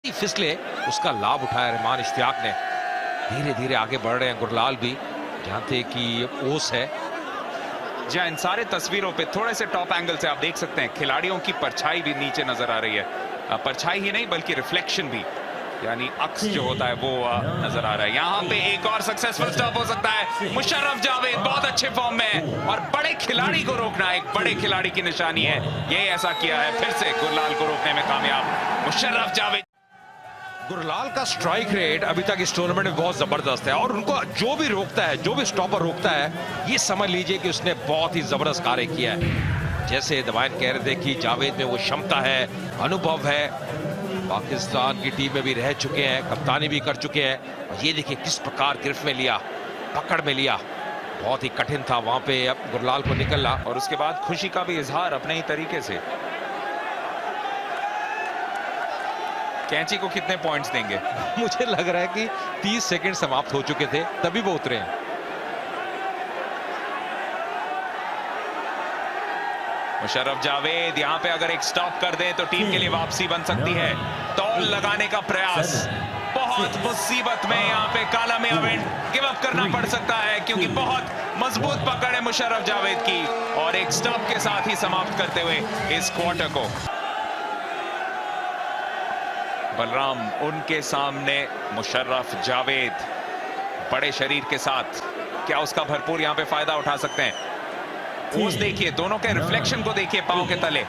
फिसले उसका लाभ उठाया रहमान इश्तियाक ने। धीरे धीरे आगे बढ़ रहे हैं गुरलाल भी, जानते कि ये ओस है। जी इन सारे तस्वीरों पे थोड़े से टॉप एंगल से आप देख सकते हैं खिलाड़ियों की परछाई भी नीचे नजर आ रही है। परछाई ही नहीं बल्कि रिफ्लेक्शन भी, यानी अक्स जो होता है वो नजर आ रहा है। यहाँ पे एक और सक्सेसफुल स्टॉप हो सकता है। मुशर्रफ जावेद बहुत अच्छे फॉर्म में है और बड़े खिलाड़ी को रोकना एक बड़े खिलाड़ी की निशानी है। ये ऐसा किया है, फिर से गुरलाल को रोकने में कामयाब मुशर्रफ जावेद। गुरलाल का स्ट्राइक रेट अभी तक इस टूर्नामेंट में बहुत जबरदस्त है और उनको जो भी रोकता है, जो भी स्टॉपर रोकता है, ये समझ लीजिए कि उसने बहुत ही जबरदस्त कार्य किया है। जैसे दवाइन कह रहे थे कि जावेद में वो क्षमता है, अनुभव है, पाकिस्तान की टीम में भी रह चुके हैं, कप्तानी भी कर चुके हैं। और ये देखिए किस प्रकार गिरफ्त में लिया, पकड़ में लिया, बहुत ही कठिन था वहां पे अब गुरलाल को निकलना। और उसके बाद खुशी का भी इजहार अपने ही तरीके से। कैंची को कितने पॉइंट्स देंगे? मुझे लग रहा है कि 30 सेकंड समाप्त हो चुके थे तभी वो उतरे हैं। मुशर्रफ जावेद यहाँ पे अगर एक स्टॉप कर दे तो टीम के लिए वापसी बन सकती है। तौल लगाने का प्रयास, बहुत मुसीबत में यहाँ पे काला में गिव अप करना पड़ सकता है क्योंकि बहुत मजबूत पकड़ है मुशर्रफ जावेद की, और एक स्टॉप के साथ ही समाप्त करते हुए इस क्वार्टर को। बलराम उनके सामने मुशर्रफ जावेद बड़े शरीर के साथ, क्या उसका भरपूर यहां पे फायदा उठा सकते हैं? ओस देखिए, दोनों के रिफ्लेक्शन को देखिए, पांव के तले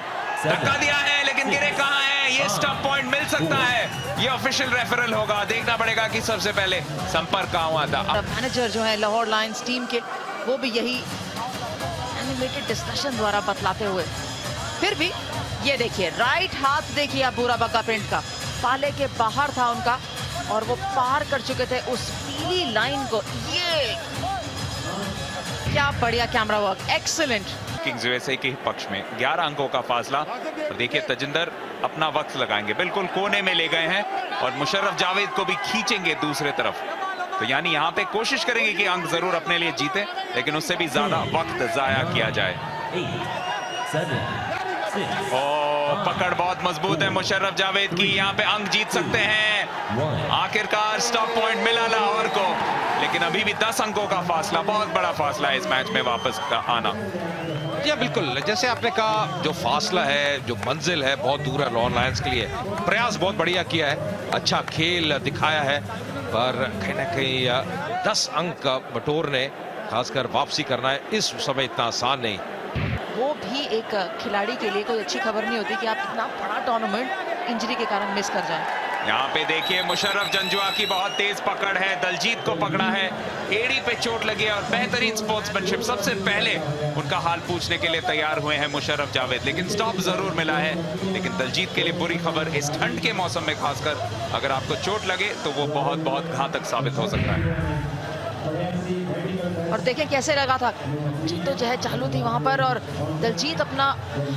धक्का दिया है लेकिन गिरे कहां है। ये स्टॉप पॉइंट मिल सकता है, ये ऑफिशियल रेफरल होगा। देखना पड़ेगा कि सबसे पहले संपर्क कहां हुआ था। मैनेजर जो है लाहौर लायंस टीम के, वो भी यही एनिमेटेड डिस्कशन द्वारा बतलाते हुए, फिर भी ये देखिए राइट हाथ देखिए आप बुरा बग्गा प्रिंट का पाले के बाहर था उनका और वो पार कर चुके थे उस पीली लाइन को। ये क्या बढ़िया camera work, excellent. Kings USA के पक्ष में 11 अंकों का फासला। और देखिए तजिंदर अपना वक्त लगाएंगे, बिल्कुल कोने में ले गए हैं और मुशर्रफ जावेद को भी खींचेंगे दूसरे तरफ। तो यानी यहाँ पे कोशिश करेंगे कि अंक जरूर अपने लिए जीते, लेकिन उससे भी ज्यादा वक्त जाया किया जाए। पकड़ बहुत मजबूत है मुशर्रफ जावेद की, यहाँ पे अंक जीत सकते हैं। आखिरकार स्टॉप पॉइंट मिला लाहौर को, लेकिन अभी भी 10 अंकों का फासला, बहुत बड़ा फासला है इस मैच में वापस का आना। जी बिल्कुल, जैसे आपने कहा जो फासला है, जो मंजिल है, बहुत दूर है लाहौर लायंस के लिए। प्रयास बहुत बढ़िया किया है, अच्छा खेल दिखाया है, पर कहीं ना कहीं 10 अंक बटोरने, खासकर वापसी करना है इस समय इतना आसान नहीं। वो भी एक खिलाड़ी के लिए कोई अच्छी खबर नहीं होती कि आप इतना बड़ा टूर्नामेंट इंजरी के कारण मिस कर जाएं। यहाँ पे देखिए मुशर्रफ जंजुआ की बहुत तेज पकड़ है, दलजीत को पकड़ा है, एड़ी पे चोट लगी है और बेहतरीन स्पोर्ट्समैनशिप। सबसे पहले उनका हाल पूछने के लिए तैयार हुए हैं मुशर्रफ जावेद, लेकिन स्टॉप जरूर मिला है। लेकिन दलजीत के लिए बुरी खबर, इस ठंड के मौसम में खासकर अगर आपको चोट लगे तो वो बहुत बहुत घातक साबित हो सकता है। और देखें कैसे लगा था, जद्दोजहद चालू थी वहां पर और दलजीत अपना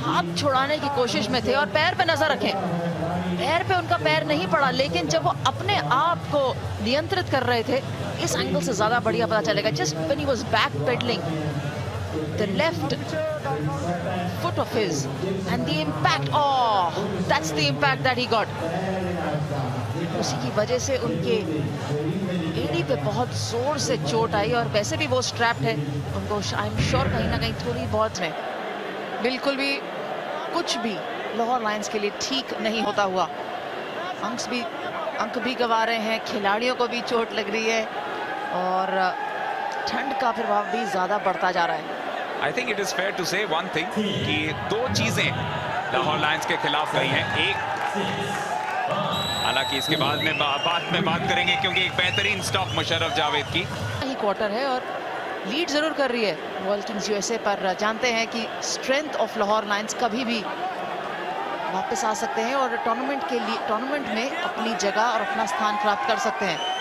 हाथ छुड़ाने की कोशिश में थे। और पैर पे नजर रखें, पैर पे उनका पैर नहीं पड़ा, लेकिन जब वो अपने आप को नियंत्रित कर रहे थे, इस एंगल से ज्यादा बढ़िया पता चलेगा। Just when he was back pedalling the left foot of his and the impact, oh that's the impact that he got. उसी की वजह से उनके एड़ी पे बहुत जोर से चोट आई और वैसे भी वो स्ट्रैप्ड है। उनको आई एम श्योर कहीं ना कहीं थोड़ी बहुत में बिल्कुल भी कुछ भी लाहौर लायंस के लिए ठीक नहीं होता हुआ। अंक भी गंवा रहे हैं, खिलाड़ियों को भी चोट लग रही है और ठंड का प्रभाव भी ज्यादा बढ़ता जा रहा है। I think it is fair to say one thing कि 2 चीजें लाहौर लायंस के खिलाफ गई हैं। एक, हालांकि इसके बाद में बात करेंगे क्योंकि एक बेहतरीन स्टॉप मुशर्रफ जावेद की ही क्वार्टर है और लीड जरूर कर रही है वर्ल्ड किंग्स यूएसए पर। जानते हैं कि स्ट्रेंथ ऑफ लाहौर लायंस कभी भी वापस आ सकते हैं और टूर्नामेंट में अपनी जगह और अपना स्थान प्राप्त कर सकते हैं।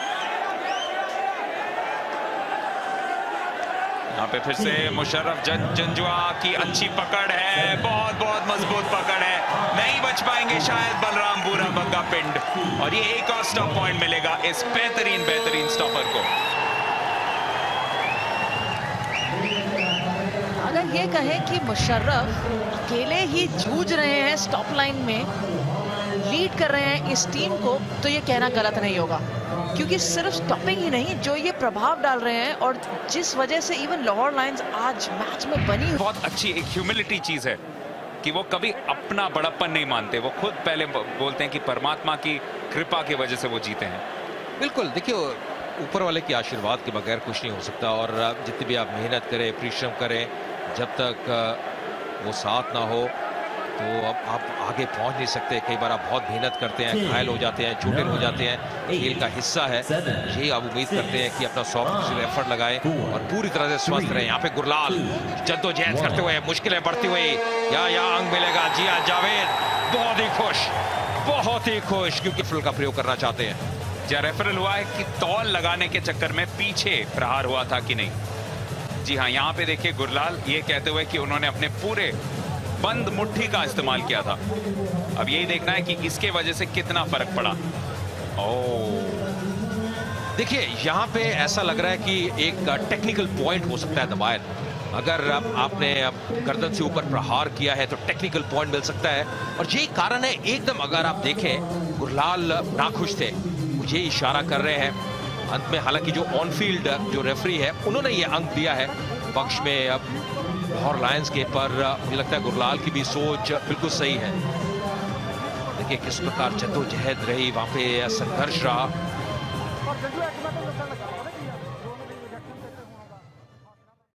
यहाँ पे फिर से मुशर्रफ जंजुआ की अच्छी पकड़ है, बहुत बहुत मजबूत पकड़ है, नहीं बच पाएंगे शायद बलराम बुरा बग्गा पिंड। और ये एक और स्टॉप पॉइंट मिलेगा इस बेहतरीन स्टॉपर को। अगर ये कहें कि मुशर्रफ अकेले ही जूझ रहे हैं स्टॉप लाइन में, लीड कर रहे हैं इस टीम को, तो ये कहना गलत नहीं होगा, क्योंकि सिर्फ स्टॉपिंग ही नहीं, जो ये प्रभाव डाल रहे हैं और जिस वजह से इवन लाहौर लायंस आज मैच में बनी। बहुत अच्छी एक ह्यूमिलिटी चीज है कि वो कभी अपना बड़प्पन नहीं मानते, वो खुद पहले बोलते हैं कि परमात्मा की कृपा की वजह से वो जीते हैं। बिल्कुल, देखिए ऊपर वाले के आशीर्वाद के बगैर कुछ नहीं हो सकता, और जितनी भी आप मेहनत करें, परिश्रम करें, जब तक वो साथ ना हो तो अब आप आगे पहुंच नहीं सकते। कई बार आप बहुत मेहनत करते हैं, घायल हो जाते हैं, चोटिल हो जाते हैं, खेल का हिस्सा है। यही आप उम्मीद करते हैं कि अपना 100% एफर्ट लगाएं और पूरी तरह से स्वस्थ रहें। यहाँ पे गुरलाल जद्दोजहद करते हुए, मुश्किलें बढ़ती हुई, या अंक मिलेगा। जी हाँ, जावेद बहुत ही खुश क्योंकि फुल का प्रयोग करना चाहते हैं। जो रेफरल हुआ है कि तौल लगाने के चक्कर में पीछे प्रहार हुआ था कि नहीं। जी हाँ, यहाँ पे देखिए गुरलाल ये कहते हुए कि उन्होंने अपने पूरे बंद मुट्ठी का इस्तेमाल किया था। अब यही देखना है कि इसके वजह से कितना फर्क पड़ा। देखिए यहाँ पे ऐसा लग रहा है कि एक टेक्निकल पॉइंट हो सकता है दबाएल। अगर आपने गर्दन से ऊपर प्रहार किया है तो टेक्निकल पॉइंट मिल सकता है, और यही कारण है एकदम। अगर आप देखें गुरलाल नाखुश थे, मुझे इशारा कर रहे हैं अंत में। हालांकि जो ऑन फील्ड जो रेफरी है उन्होंने ये अंक दिया है पक्ष में लाहौर लायंस के, पर मुझे लगता है गुरलाल की भी सोच बिल्कुल सही है। देखिए किस प्रकार जद्दोजहद रही, वहां पे संघर्ष रहा।